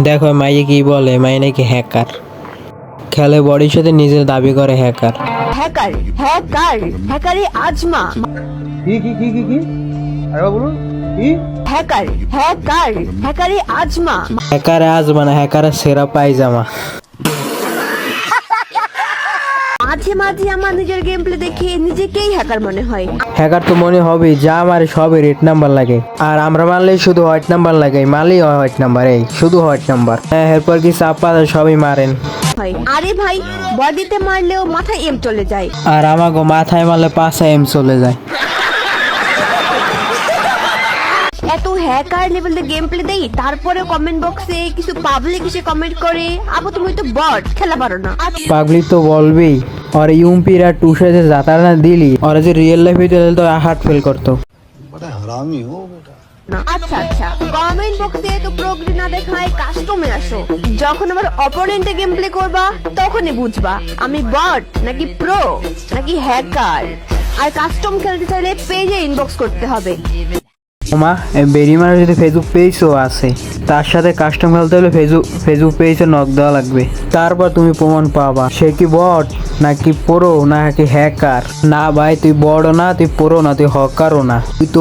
দেখো মাইয়ে কি বলে, মাই নাকি হ্যাকার, খেলে বডির সাথে নিজের দাবি করে হ্যাকার। হ্যাকার হ্যাকার হ্যাকারে আজমা। কি আরে বলুন কি? হ্যাকার হ্যাকার হ্যাকারে আজমা। হ্যাকার আজ মানে হ্যাকারের সেরা পায়জামা। মাঝে মাঝে আমার নিজের গেম প্লে দেখে নিজেকেই হ্যাকার মনে হয়। হ্যাকার তো মনে হবে, যা মারে সবে রেড নাম্বার লাগে, আর আমরা মারলেই শুধু হোয়াইট নাম্বার লাগে, মারলেই হোয়াইট নাম্বার, এই শুধু হোয়াইট নাম্বার। হ্যাঁ, এরপর কি চাপা সবই মারেন। আরে ভাই, বডিতে মারলেও মাথায় এম চলে যায়, আর আমাকে মাথায় মারলে পাশে এম চলে যায়। এত হ্যাকার লেভেলের গেম প্লে দেই, তারপরে কমেন্ট বক্সে কিছু পাবলিক এসে কমেন্ট করে, আবু তুমি তো বট, খেলা পারো না। পাগলি তো বলবেই, और यूम्पीरा टूशे से जाता ना दिली, और ऐसे रियल लाइफ में तो हार्ट फेल करतो। बड़ा हरामी हो बेटा। আচ্ছা আচ্ছা, কমেন্ট বক্সে তো প্রোগ্রেস না দেখায় কাস্টমে আসো, যখন আমার অপোনেন্টে গেম প্লে করবা তখনই বুঝবা আমি বট নাকি প্রো নাকি হ্যাকার। আর কাস্টম খেলতে চাইলে পেজে ইনবক্স করতে হবে। মা বেরিমার যদি ফেসবুক পেজও আছে, তার সাথে কাস্টম খেলতে হলে ফেসবুক পেজে নক দেওয়া লাগবে, তারপর তুমি প্রমাণ পাবা সে কি বট নাকি প্রো নাকি হ্যাকার। না ভাই, তুই বড় না, তুই প্রো না, তুই হকারও না, তুই তো